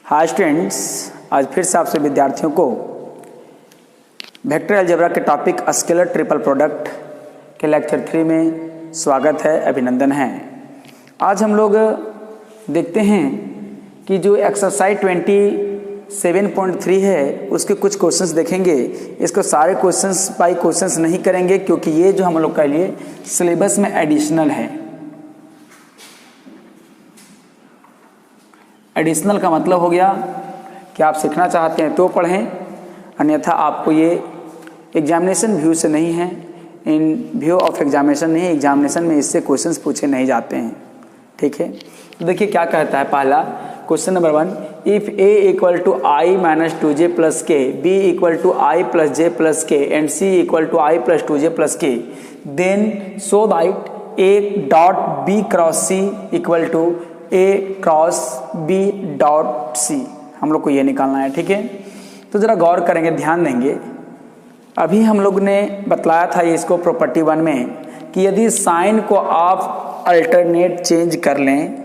Hi students, आज फिर से आपसे विद्यार्थियों को वेक्टर अलजेब्रा के टॉपिक स्केलर ट्रिपल प्रोडक्ट के लेक्चर 3 में स्वागत है, अभिनंदन है। आज हम लोग देखते हैं कि जो एक्सरसाइज 27.3 है उसके कुछ क्वेश्चंस देखेंगे। इसको सारे क्वेश्चंस बाय क्वेश्चंस नहीं करेंगे क्योंकि ये जो हम लोग के लिए सिलेबस में एडिशनल है। एडिशनल का मतलब हो गया कि आप सीखना चाहते हैं तो पढ़ें, अन्यथा आपको ये एग्जामिनेशन व्यू से नहीं है, इन व्यू ऑफ एग्जामिनेशन नहीं, एग्जामिनेशन में इससे क्वेश्चंस पूछे नहीं जाते हैं। ठीक है, तो देखिए क्या कहता है। पहला question number 1, if a equal to I minus 2j plus K, b equal to I plus J plus K and c equal to I plus 2j plus K, then so that a dot b cross c equal to a cross b dot c। हम लोग को ये निकालना है। ठीक है, तो ज़रा गौर करेंगे, ध्यान देंगे। अभी हम लोग ने बतलाया था इसको प्रॉपर्टी 1 में कि यदि साइन को आप अल्टरनेट चेंज कर लें,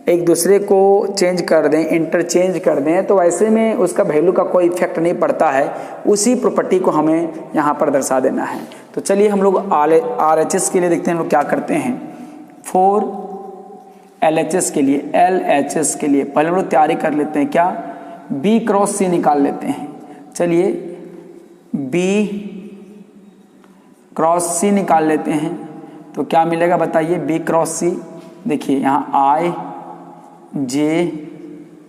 एक दूसरे को चेंज कर दें, इंटरचेंज कर दें, तो ऐसे में उसका वैल्यू का कोई इफेक्ट नहीं पड़ता है। उसी प्रॉपर्टी को हमें यहाँ पर दर्शा देना है। तो चलिए हम लोग RHS के लिए देखते हैं हम लोग क्या करते हैं। 4 LHS के लिए, LHS के लिए पहले हम लोग तैयारी कर लेते हैं। क्या, B क्रॉस C निकाल लेते हैं। चलिए B क्रॉस C निकाल लेते हैं तो क्या मिलेगा बताइए। B क्रॉस C, देखिए यहाँ I J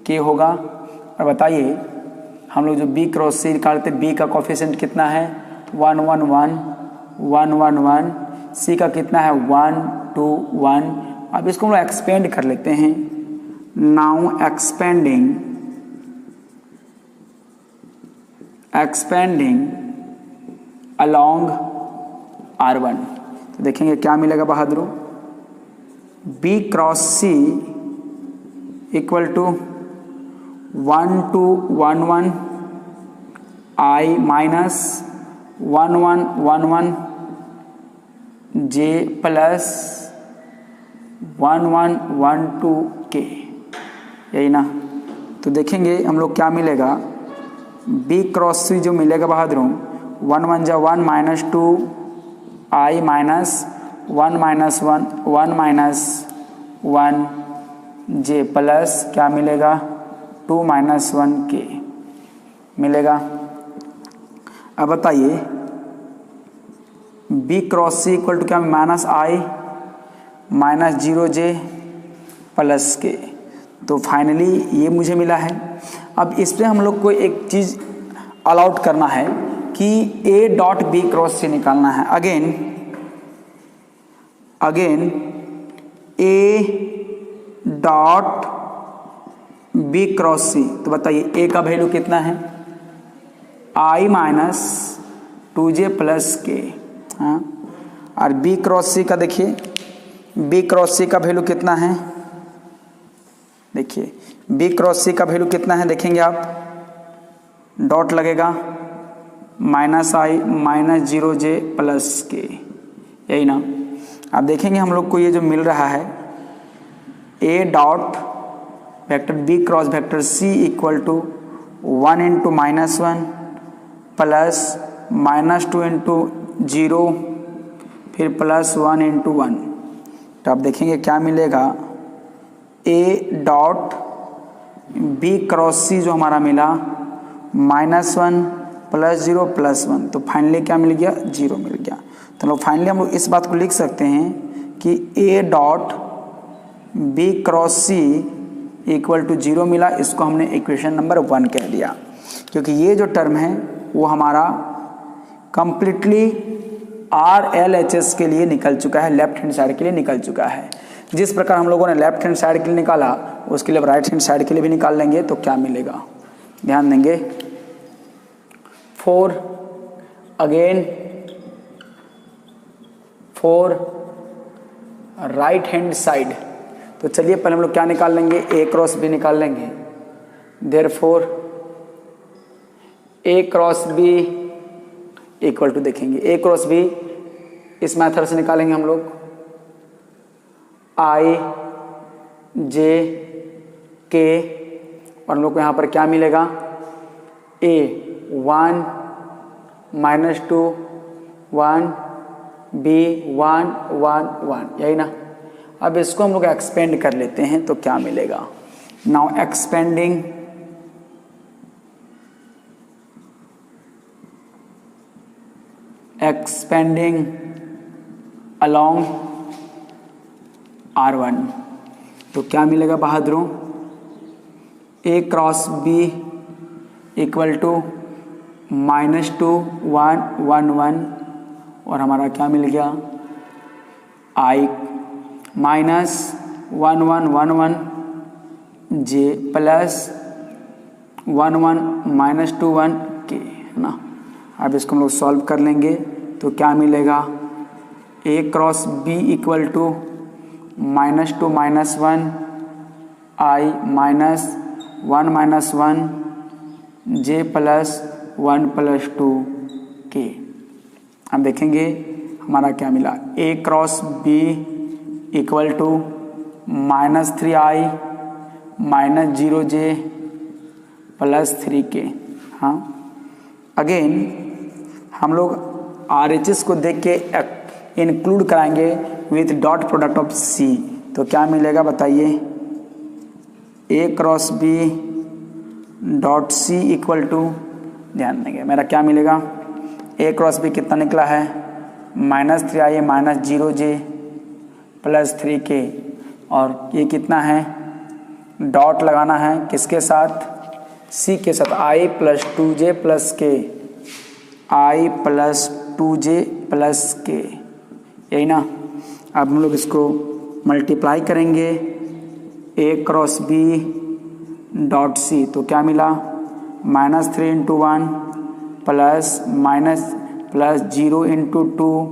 K होगा। और बताइए हम लोग जो B क्रॉस C निकालते, B का कोफिशिएंट कितना है 1 1 1 1 1 1, C का कितना है 1 2 1। अब इसको हम लोग एक्सपेंड कर लेते हैं। नाउ एक्सपेंडिंग अलोंग R1, तो देखेंगे क्या मिलेगा बहादुरों। B cross C equal to 1 2 1 1 I minus 1 1 1 1 J plus 1 1 1 2 K, यही ना। तो देखेंगे हम लोग क्या मिलेगा। B क्रॉस C जो मिलेगा बहादुरों 1 1 जा 1 minus 2 I minus 1 minus 1 1 minus 1 J plus क्या मिलेगा 2 माइनस 1 K मिलेगा। अब बताइए B cross C equal to क्या minus I minus 0J plus K। तो फाइनली ये मुझे मिला है। अब इस पर हम लोग को एक चीज़ अलाउट करना है कि A dot B cross C निकालना है। Again A dot B cross C, तो बताइए A का वैल्यू कितना है I minus 2J plus K। हाँ, और B क्रॉस C का देखिए, B क्रॉस C का वैल्यू कितना है, देखिए B क्रॉस C का वैल्यू कितना है, देखेंगे आप, डॉट लगेगा minus I minus 0J plus K, यही ना। अब देखेंगे हम लोग को ये जो मिल रहा है A dot vector B cross vector C equal to 1 into minus 1 plus minus 2 into 0 फिर प्लस 1 इंटू 1। तो अब देखेंगे क्या मिलेगा। A dot B cross C जो हमारा मिला माइनस 1 प्लस 0 प्लस 1, तो फाइनली क्या मिल गया 0 मिल गया। तो लोग फाइनली हम लोग इस बात को लिख सकते हैं कि A dot B cross C equal to 0 मिला। इसको हमने इक्वेशन नंबर 1 कह दिया क्योंकि ये जो टर्म है वो हमारा कंप्लीटली RLHS के लिए निकल चुका है, लेफ्ट हैंड साइड के लिए निकल चुका है। जिस प्रकार हम लोगों ने लेफ्ट हैंड साइड के लिए निकाला उसके लिए राइट हैंड साइड के लिए भी निकाल लेंगे। तो क्या मिलेगा, ध्यान देंगे। 4 अगेन 4 राइट हैंड साइड, तो चलिए पहले हम लोग क्या निकाल लेंगे, A क्रॉस B निकाल लेंगे। Therefore A cross B equal to, देखेंगे A क्रॉस B इस मेथड से निकालेंगे हम लोग I J K और हम लोग को यहाँ पर क्या मिलेगा, a 1 -2 1 b 1 1 1, यही ना। अब इसको हम लोग एक्सपेंड कर लेते हैं तो क्या मिलेगा। नाउ एक्सपेंडिंग अलोंग R1, तो क्या मिलेगा बहादुरों, a cross b equal to -2 1 1 1, और हमारा क्या मिल गया, I -1 1 1 1 j प्लस 1 1 -2 1 k, है ना। अब इसको हम लोग सॉल्व कर लेंगे तो क्या मिलेगा, a cross b equal to -2 -1 I -1 -1 j plus 1 plus 2 k। हम देखेंगे हमारा क्या मिला, a cross b equal to -3i -0j plus 3k। हाँ, अगेन हम लोग RHS को देख के इंक्लूड कराएंगे with dot product of C, तो क्या मिलेगा बताइए, a cross b dot C equal to, ध्यान देंगे मेरा क्या मिलेगा, a क्रॉस b कितना निकला है, -3i -0j प्लस 3k, और ये कितना है, डॉट लगाना है किसके साथ, C के साथ, i plus 2j plus k, i plus 2j plus k, यही ना। अब हम लोग इसको मल्टीप्लाई करेंगे, a cross b dot c, तो क्या मिला, -3 × 1 प्लस 0 × 2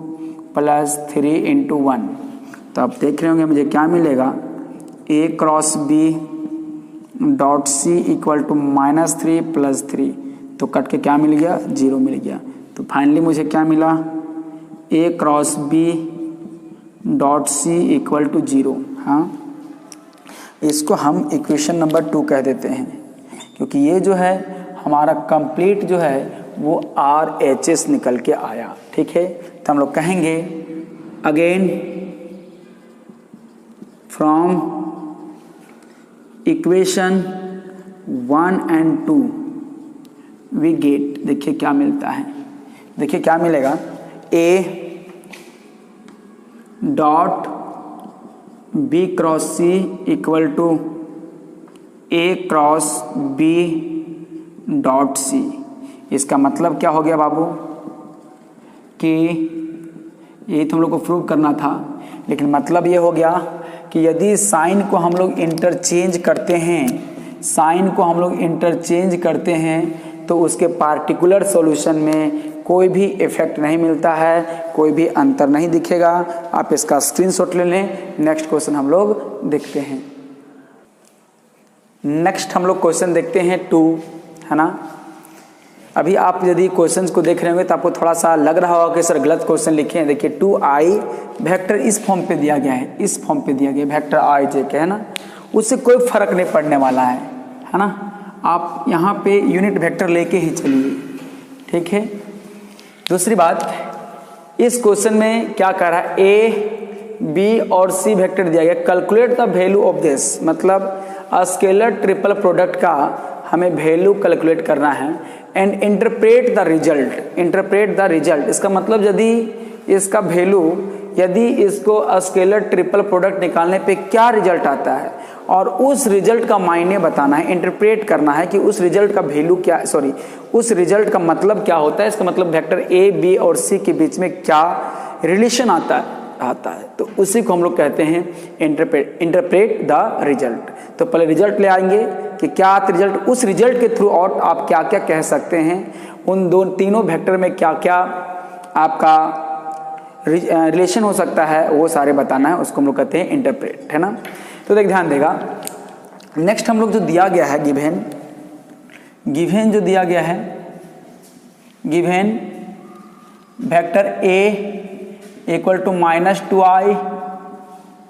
प्लस 3 × 1। तो आप देख रहे होंगे मुझे क्या मिलेगा, a cross b dot c equal to -3 plus 3, तो कट के क्या मिल गया, 0 मिल गया। तो फाइनली मुझे क्या मिला, a cross b dot c equal to 0। हाँ, इसको हम इक्वेशन नंबर 2 कह देते हैं, क्योंकि ये जो है हमारा कंप्लीट जो है वो RHS निकल के आया। ठीक है, तो हम लोग कहेंगे again from equation 1 and 2 we get, देखिए क्या मिलता है, देखिए क्या मिलेगा, a dot b cross c equal to a cross b dot c। इसका मतलब क्या हो गया बाबू, कि ये तो हम लोग को प्रूव करना था, लेकिन मतलब ये हो गया कि यदि साइन को हम लोग इंटरचेंज करते हैं, साइन को हम लोग इंटरचेंज करते हैं तो उसके पार्टिकुलर सॉल्यूशन में कोई भी इफेक्ट नहीं मिलता है, कोई भी अंतर नहीं दिखेगा। आप इसका स्क्रीनशॉट ले लें। नेक्स्ट क्वेश्चन हम लोग देखते हैं। नेक्स्ट हम लोग क्वेश्चन देखते हैं 2, है ना। अभी आप यदि क्वेश्चंस को देख रहे होंगे तो आपको थोड़ा सा लग रहा होगा कि सर गलत क्वेश्चन लिखे हैं। देखिए 2i वेक्टर इस फॉर्म पे दिया गया है, इस फॉर्म पे दिया गया वेक्टर i j के, है ना, उससे कोई फर्क नहीं पड़ने वाला है ना। आप यहाँ पे यूनिट वेक्टर लेके ही चलिए, ठीक है। दूसरी बात, इस क्वेश्चन में क्या कर रहा है, a b और c वेक्टर दिया गया। Calculate the value of this, मतलब स्केलर ट्रिपल प्रोडक्ट का हमें वैल्यू कैलकुलेट करना है। And interpret the result, interpret the result, इसका मतलब यदि इसका वैल्यू, यदि इसको स्केलर ट्रिपल प्रोडक्ट निकालने पे क्या रिजल्ट आता है और उस रिजल्ट का मायने बताना है, इंटरप्रेट करना है कि उस रिजल्ट का वैल्यू क्या, सॉरी उस रिजल्ट का मतलब क्या होता है। इसका मतलब वेक्टर ए बी और सी के बीच में क्या रिलेशन आता है, तो उसी को हम लोग कहते हैं इंटरप्रेट द रिजल्ट। तो पहले रिजल्ट ले आएंगे कि क्या रिजल्ट, उस रिजल्ट के थ्रू आउट आप क्या क्या कह सकते हैं, उन तीनों वेक्टर में क्या क्या आपका रिलेशन हो सकता है, वो सारे बताना है, उसको हम लोग कहते हैं इंटरप्रेट, है ना। तो देख ध्यान देगा, नेक्स्ट हम लोग जो दिया गया है गिवेन जो दिया गया है, given vector a equal to -2i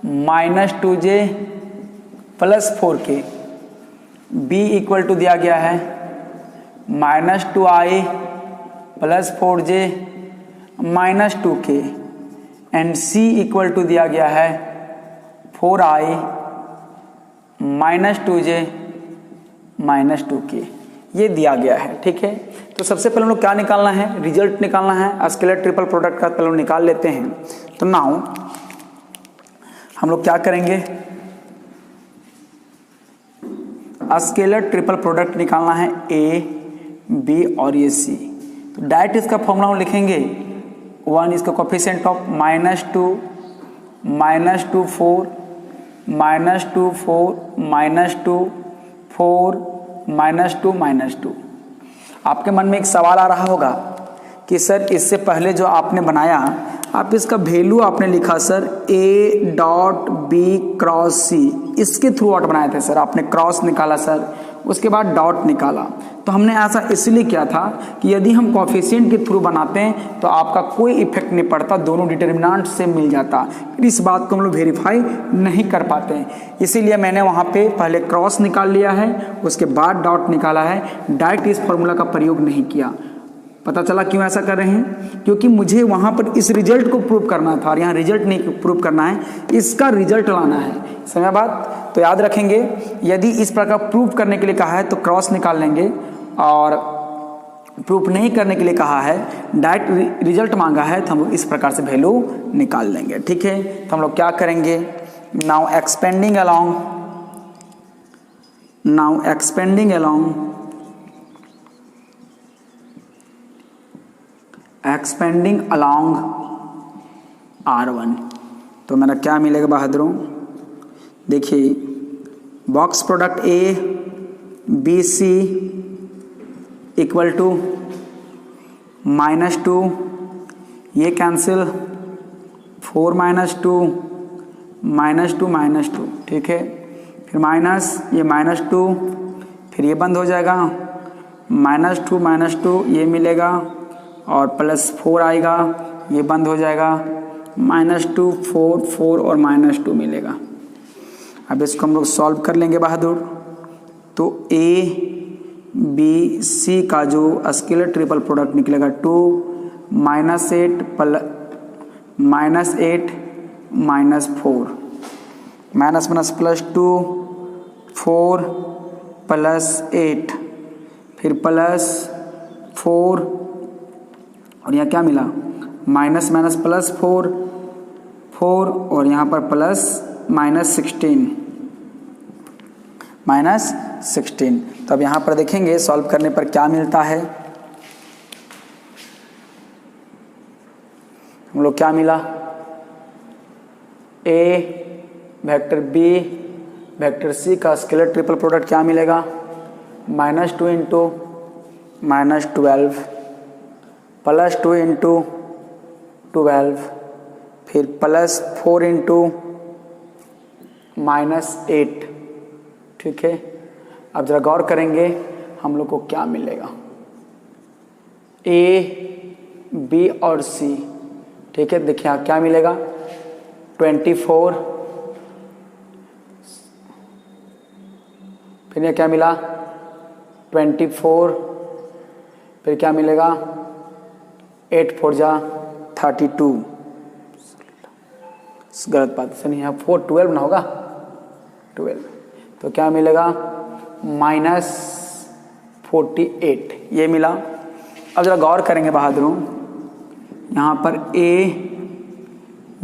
-2j plus 4k, B equal to दिया गया है -2i + 4j - 2k and C equal to दिया गया है 4i - 2j - 2k, ये दिया गया है। ठीक है, तो सबसे पहले हम लोग क्या निकालना है, रिजल्ट निकालना है स्केलर ट्रिपल प्रोडक्ट का, पहले हम निकाल लेते हैं। तो नाउ हम लोग क्या करेंगे, स्केलर ट्रिपल प्रोडक्ट निकालना है ए बी और ये सी। तो डायरेक्ट इसका फॉर्मूला हम लिखेंगे 1 इसका कोफिशिएंट ऑफ -2 -2 4 -2 4 -2 4 -2 -2। आपके मन में एक सवाल आ रहा होगा कि सर इससे पहले जो आपने बनाया, आप इसका वैल्यू आपने लिखा सर A.B×C, इसके थ्रू आउट बनाए थे सर, आपने क्रॉस निकाला सर, उसके बाद डॉट निकाला। तो हमने ऐसा इसलिए किया था कि यदि हम कोफिशिएंट के थ्रू बनाते हैं तो आपका कोई इफेक्ट नहीं पड़ता, दोनों डिटर्मिनेंट से मिल जाता, फिर इस बात को हम लोग वेरीफाई नहीं कर पाते हैं। इसीलिए मैंने वहाँ पे पहले क्रॉस निकाल लिया है, उसके बाद डॉट निकाला है, डायरेक्ट इस फॉर्मूला का प्रयोग नहीं किया। पता चला क्यों ऐसा कर रहे हैं, क्योंकि मुझे वहाँ पर इस रिजल्ट को प्रूव करना था और यहाँ रिजल्ट नहीं प्रूव करना है, इसका रिजल्ट लाना है। समझ बात? तो याद रखेंगे, यदि इस प्रकार प्रूव करने के लिए कहा है तो क्रॉस निकाल लेंगे, और प्रूफ नहीं करने के लिए कहा है, डायरेक्ट रिजल्ट मांगा है, तो हम लोग इस प्रकार से वैल्यू निकाल लेंगे। ठीक है, तो हम लोग क्या करेंगे, नाउ एक्सपेंडिंग अलोंग R1। तो मेरा क्या मिलेगा बहादुरों, देखिए box product A B C equal to -2, ये कैंसिल 4 -2 -2 -2, ठीक है, फिर माइनस ये -2, फिर ये बंद हो जाएगा, -2 ये मिलेगा और +4 आएगा, ये बंद हो जाएगा, -2 4 4 और -2 मिलेगा। अब इसको हम लोग सॉल्व कर लेंगे बहादुर। तो A B C का जो स्केलर ट्रिपल प्रोडक्ट निकलेगा 2 -8 -4 +2 4 +8 फिर +4 और यहाँ क्या मिला, -+4 4 और यहाँ पर -16। तो अब यहाँ पर देखेंगे सॉल्व करने पर क्या मिलता है। हम लोग क्या मिला, A vector B vector C का स्केलर ट्रिपल प्रोडक्ट क्या मिलेगा, -2 × -12 +2 × 12 फिर +4 × -8। ठीक है, अब जरा गौर करेंगे हम लोग को क्या मिलेगा, A B और C। ठीक है, देखिए यहाँ क्या मिलेगा, 24, फिर ये क्या मिला 24, फिर क्या मिलेगा 8 4 जा 32, गलत बात है, नहीं यहाँ 4 12 ना होगा 12, तो क्या मिलेगा -48, ये मिला। अब जरा गौर करेंगे बहादुरों, यहाँ पर A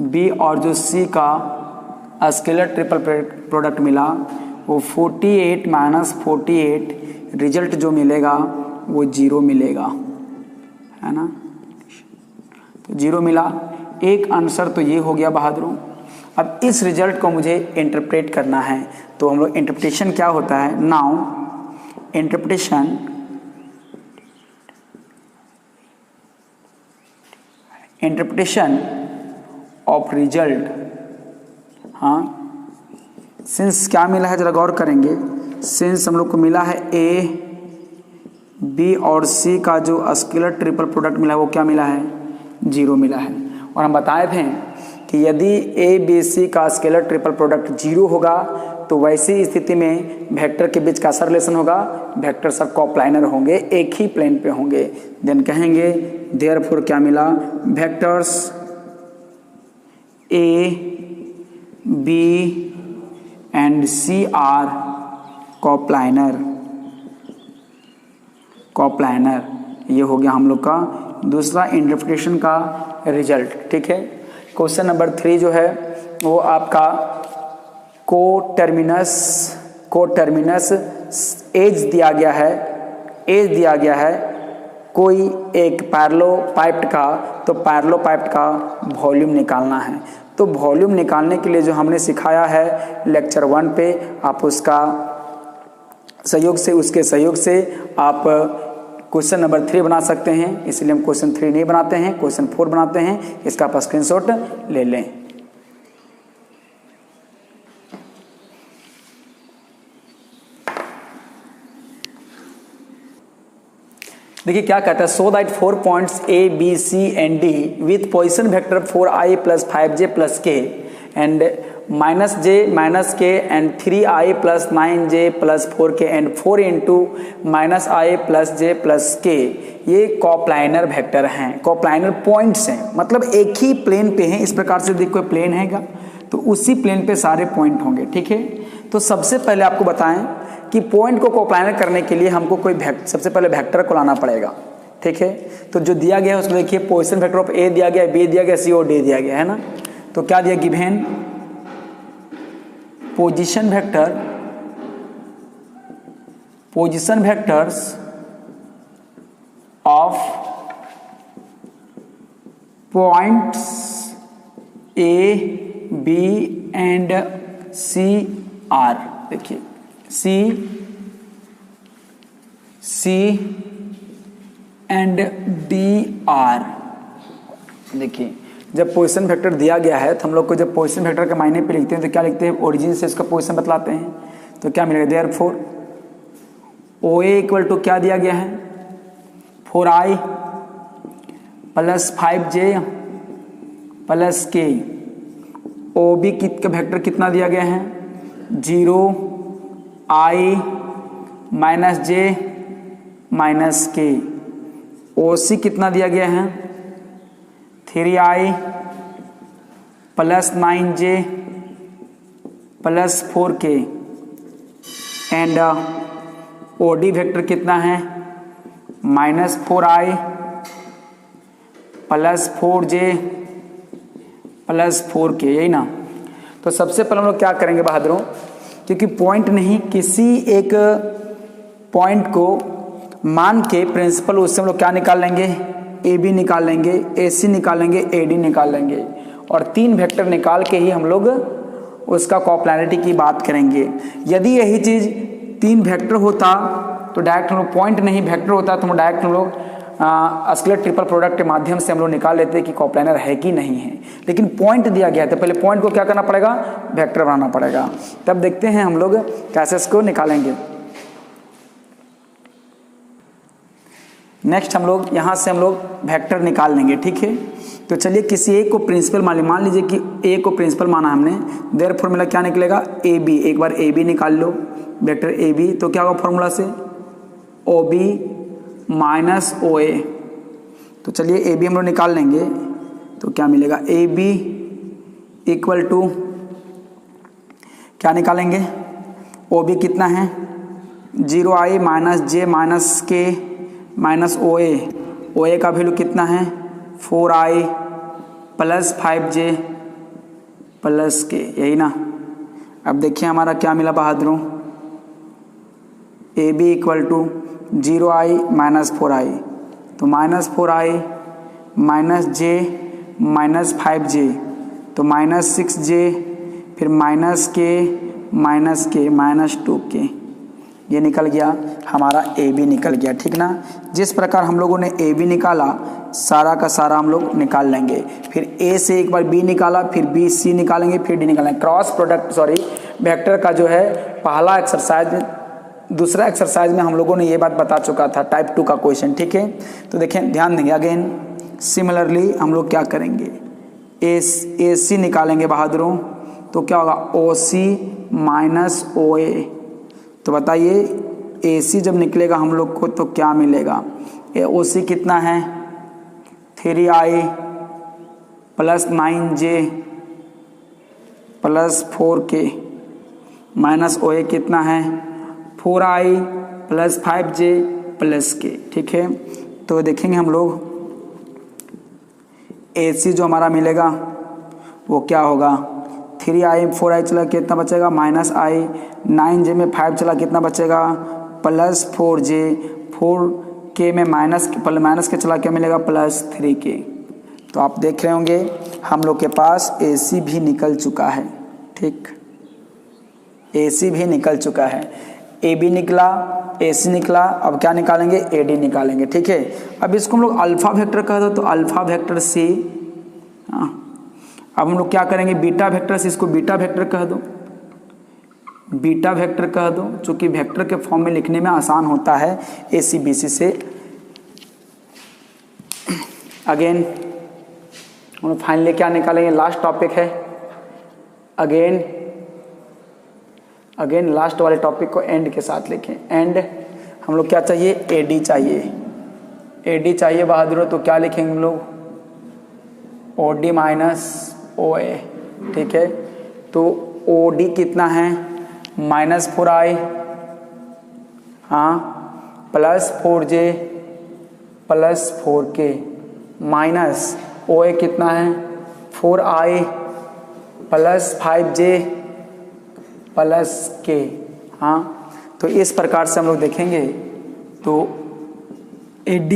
B और जो C का स्केलर ट्रिपल प्रोडक्ट मिला वो 48 -48, रिजल्ट जो मिलेगा वो 0 मिलेगा, है ना, तो 0 मिला। एक आंसर तो ये हो गया बहादुरों। अब इस रिजल्ट को मुझे इंटरप्रेट करना है, तो हम लोग इंटरप्रिटेशन क्या होता है, नाउ इंटरप्रिटेशन ऑफ रिजल्ट। हाँ, सिंस क्या मिला है जरा गौर करेंगे, सिंस हम लोग को मिला है A B और C का जो स्केलर ट्रिपल प्रोडक्ट मिला है वो क्या मिला है, 0 मिला है। और हम बताए थे कि यदि A B C का स्केलर ट्रिपल प्रोडक्ट 0 होगा तो वैसी स्थिति में वेक्टर के बीच कैसा रिलेशन होगा, वेक्टर सब कोप्लानर होंगे, एक ही प्लेन पे होंगे। देन कहेंगे देयरफॉर क्या मिला, vectors A B and C are coplanar. ये हो गया हम लोग का दूसरा इंटरप्रिटेशन का रिजल्ट। ठीक है, क्वेश्चन नंबर 3 जो है वो आपका कोटर्मिनस एज दिया गया है कोई एक पैरेललोपाइप्ड का, तो पैरेललोपाइप्ड का वॉल्यूम निकालना है। तो वॉल्यूम निकालने के लिए जो हमने सिखाया है लेक्चर 1 पे, आप उसके सहयोग से आप क्वेश्चन नंबर 3 बना सकते हैं। इसलिए हम क्वेश्चन 3 नहीं बनाते हैं, क्वेश्चन 4 बनाते हैं। इसका आप स्क्रीनशॉट ले लें। देखिए क्या कहता है, so that 4 points A B C and D with position vector 4i + 5j + k and -j - k and 3i + 9j + 4k and 4 × -i + j + k, ये कोप्लानर वेक्टर हैं, कोप्लानर पॉइंट्स हैं, मतलब एक ही प्लेन पे हैं। इस प्रकार से देखो प्लेन हैगा तो उसी प्लेन पे सारे पॉइंट होंगे। ठीक है, तो सबसे पहले आपको बताएं कि पॉइंट को कोप्लानर करने के लिए हमको कोई सबसे पहले वेक्टर को लाना पड़ेगा। ठीक है, तो जो दिया गया है उसमें देखिए पोजीशन वेक्टर ऑफ ए दिया गया, बी दिया गया, सी और डी दिया गया है ना। तो क्या दिया, given position vectors of points A B and C are. देखिए सी एंड डी आर। देखिए जब पोजीशन वेक्टर दिया गया है तो हम लोग को जब पोजीशन वेक्टर के मायने पे लिखते हैं तो क्या लिखते हैं, ओरिजिन से इसका पोजीशन बतलाते हैं। तो क्या मिलेगा, देयरफॉर OA = क्या दिया गया है, 4i + 5j + k। OB का वेक्टर कितना दिया गया है, 0i - j - k। OC कितना दिया गया है, 3i + 9j + 4k and OD vector कितना है, -4i + 4j + 4k, यही ना। तो सबसे पहले हम लोग क्या करेंगे बहादुरों, क्योंकि पॉइंट नहीं, किसी एक पॉइंट को मान के प्रिंसिपल उससे हम लोग क्या निकाल लेंगे, AB निकाल लेंगे, AC निकाल लेंगे, AD निकाल लेंगे और 3 वेक्टर निकाल के ही हम लोग उसका कोप्लानरिटी की बात करेंगे। यदि यही चीज़ 3 वेक्टर होता तो डायरेक्ट हम लोग, पॉइंट नहीं वेक्टर होता तो हम डायरेक्ट हम लोग स्केलर ट्रिपल प्रोडक्ट के माध्यम से हम लोग निकाल लेते कि कोप्लानर है कि नहीं है। लेकिन पॉइंट दिया गया तो पहले पॉइंट को क्या करना पड़ेगा, वेक्टर बनाना पड़ेगा। तब देखते हैं हम लोग कैसे इसको निकालेंगे। नेक्स्ट हम लोग यहाँ से हम लोग वेक्टर निकाल लेंगे। ठीक है, तो चलिए किसी एक को प्रिंसिपल मान लीजिए कि ए को प्रिंसिपल माना हमने, देयर फॉर्मूला क्या निकलेगा, AB। एक बार AB निकाल लो, वेक्टर AB, तो क्या होगा फॉर्मूला से, OB - OA। तो चलिए AB हम लोग निकाल लेंगे, तो क्या मिलेगा, AB = क्या निकालेंगे, OB कितना है, 0i - j - k - OA का वैल्यू कितना है, 4i + 5j + k, यही ना। अब देखिए हमारा क्या मिला बहादुरों, AB = 0i - 4i, तो -4i - j - 5j, तो -6j, फिर -k -2k, ये निकल गया हमारा AB निकल गया। ठीक ना, जिस प्रकार हम लोगों ने AB निकाला सारा का सारा हम लोग निकाल लेंगे। फिर A से एक बार B निकाला, फिर B C निकालेंगे, फिर D निकालेंगे। क्रॉस प्रोडक्ट वेक्टर का जो है पहला एक्सरसाइज, दूसरा एक्सरसाइज में हम लोगों ने ये बात बता चुका था, टाइप 2 का क्वेश्चन। ठीक है, तो देखें ध्यान देंगे। अगेन सिमिलरली हम लोग क्या करेंगे, AC निकालेंगे बहादुरों, तो क्या होगा OC माइनस OA। तो बताइए AC जब निकलेगा हम लोग को तो क्या मिलेगा, ये OC कितना है 3I plus 9J plus 4K minus OA कितना है 4I plus 5J plus K। ठीक है, तो देखेंगे हम लोग AC जो हमारा मिलेगा वो क्या होगा 3I 4I चला कितना बचेगा माइनस I, 9J में 5 चला कितना बचेगा प्लस 4J, 4K में माइनस के चला क्या मिलेगा प्लस 3K। तो आप देख रहे होंगे हम लोग के पास AC भी निकल चुका है। ठीक, AC भी निकल चुका है, AB निकला, AC निकला, अब क्या निकालेंगे AD निकालेंगे। ठीक है, अब इसको हम लोग अल्फा वेक्टर कह दो तो अल्फा वेक्टर से, अब हम लोग क्या करेंगे बीटा वेक्टर से इसको बीटा वेक्टर कह दो, बीटा वेक्टर कह दो, चूंकि वेक्टर के फॉर्म में लिखने में आसान होता है AC BC से। अगेन हम लोग फाइनली क्या निकालेंगे, लास्ट टॉपिक है, अगेन लास्ट वाले टॉपिक को एंड के साथ लिखें। एंड हम लोग क्या चाहिए AD चाहिए, AD चाहिए बहादुर, तो क्या लिखेंगे हम लोग OD माइनस OA। ठीक है, तो OD कितना है माइनस 4I हाँ plus 4J plus 4K minus OA कितना है 4I plus 5J plus K। हाँ, तो इस प्रकार से हम लोग देखेंगे तो AD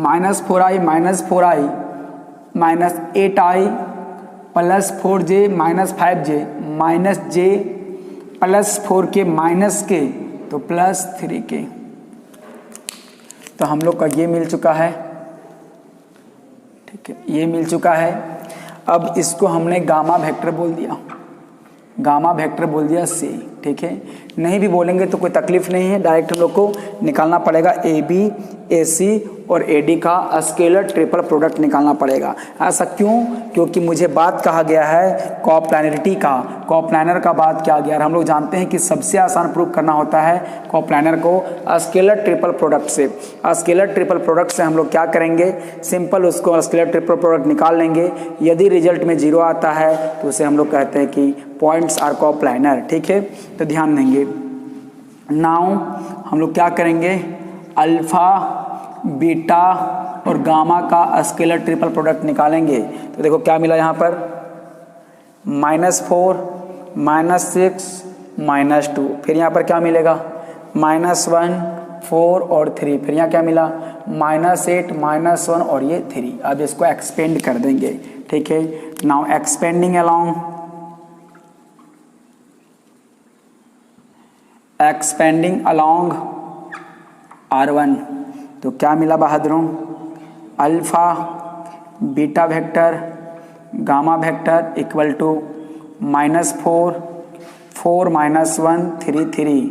minus 4I minus 4I minus 8I plus 4J minus 5J minus J plus 4K minus K तो प्लस 3K। तो हम लोग का ये मिल चुका है। ठीक है, ये मिल चुका है। अब इसको हमने गामा वेक्टर बोल दिया, गामा वेक्टर बोल दिया C। ठीक है, नहीं भी बोलेंगे तो कोई तकलीफ नहीं है, डायरेक्ट हम लोग को निकालना पड़ेगा AB AC और AD का स्केलर ट्रिपल प्रोडक्ट निकालना पड़ेगा। ऐसा क्यों, क्योंकि मुझे बात कहा गया है कोप्लानरिटी का, कोप्लानर का बात किया गया। हम लोग जानते हैं कि सबसे आसान प्रूफ करना होता है कोप्लानर को स्केलर ट्रिपल प्रोडक्ट से। स्केलर ट्रिपल प्रोडक्ट से हम लोग क्या करेंगे, सिंपल उसको स्केलर ट्रिपल प्रोडक्ट निकाल लेंगे। यदि रिजल्ट में 0 आता है तो उसे हम लोग कहते हैं कि पॉइंट्स आर कोप्लानर। ठीक है, तो ध्यान देंगे। नाउ हम लोग क्या करेंगे, अल्फा बीटा और गामा का स्केलर ट्रिपल प्रोडक्ट निकालेंगे। तो देखो क्या मिला यहाँ पर -4 -6 -2, फिर यहाँ पर क्या मिलेगा -1 4 और 3, फिर यहाँ क्या मिला -8 -1 और ये 3। अब इसको एक्सपेंड कर देंगे। ठीक है, नाउ एक्सपेंडिंग अलोंग R1, तो क्या मिला बहादुरों, alpha beta vector gamma vector equal to -4 4 -1 3 3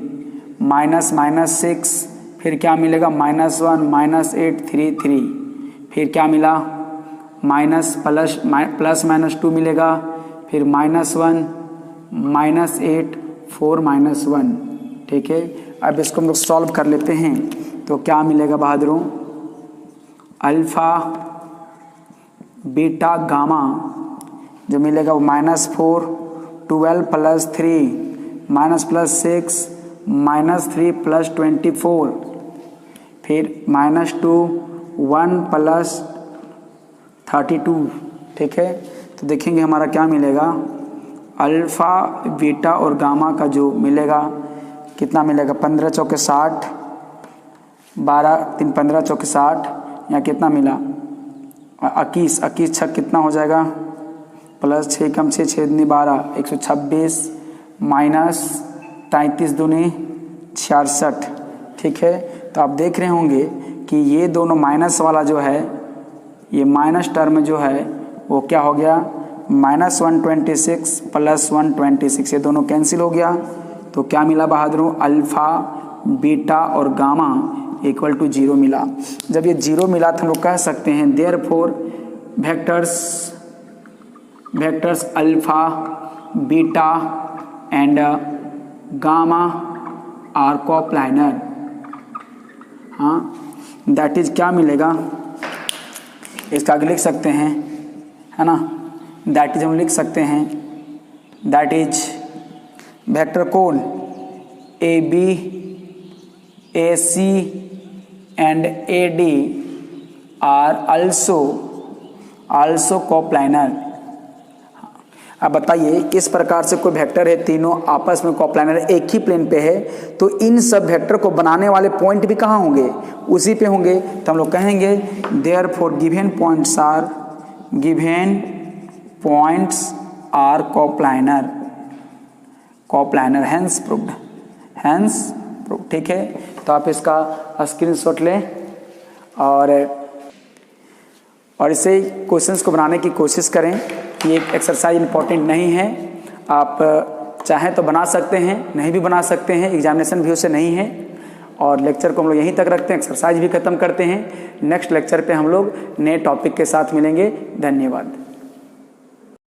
-6, फिर क्या मिलेगा -1 -8 3 3, फिर क्या मिला प्लस -2 मिलेगा, फिर -1 -8 4 -1। ठीक है, अब इसको हम लोग सॉल्व कर लेते हैं। तो क्या मिलेगा बहादुरों, अल्फा बीटा गामा जो मिलेगा वो -4 12 प्लस 3 -+6 -3 प्लस 24, फिर -2 1 प्लस 32। ठीक है, तो देखेंगे हमारा क्या मिलेगा, अल्फा बीटा और गामा का जो मिलेगा कितना मिलेगा 15 चौके 60 12 3 15 चौके 60, यहाँ कितना मिला 21 छक कितना हो जाएगा प्लस 6 कम 6 6 दूनी 12 126 माइनस 33 दूनी 66। ठीक है, तो आप देख रहे होंगे कि ये दोनों माइनस वाला जो है, ये माइनस टर्म जो है वो क्या हो गया -126 प्लस 126, ये दोनों कैंसिल हो गया। तो क्या मिला बहादुरों, अल्फा बीटा और गामा इक्वल टू 0 मिला। जब ये 0 मिला तो हम लोग कह सकते हैं therefore vectors vectors alpha, beta and gamma are coplanar. हाँ, दैट इज क्या मिलेगा, इसका आगे लिख सकते हैं, है ना, दैट इज हम लिख सकते हैं, दैट इज वेक्टर कौन A B, A C and A D are also coplanar. अब बताइए, इस प्रकार से कोई वेक्टर है, तीनों आपस में कोप्लानर एक ही प्लेन पे है, तो इन सब वेक्टर को बनाने वाले पॉइंट भी कहाँ होंगे, उसी पे होंगे। तो हम लोग कहेंगे therefore given points are coplanar hence proved. ठीक है, तो आप इसका स्क्रीनशॉट लें और इसे क्वेश्चंस को बनाने की कोशिश करें। ये एक एक्सरसाइज इंपॉर्टेंट नहीं है, आप चाहें तो बना सकते हैं, नहीं भी बना सकते हैं, एग्जामिनेशन व्यू से नहीं है। और लेक्चर को हम लोग यहीं तक रखते हैं, एक्सरसाइज भी खत्म करते हैं। नेक्स्ट लेक्चर पे हम लोग नए टॉपिक के साथ मिलेंगे। धन्यवाद।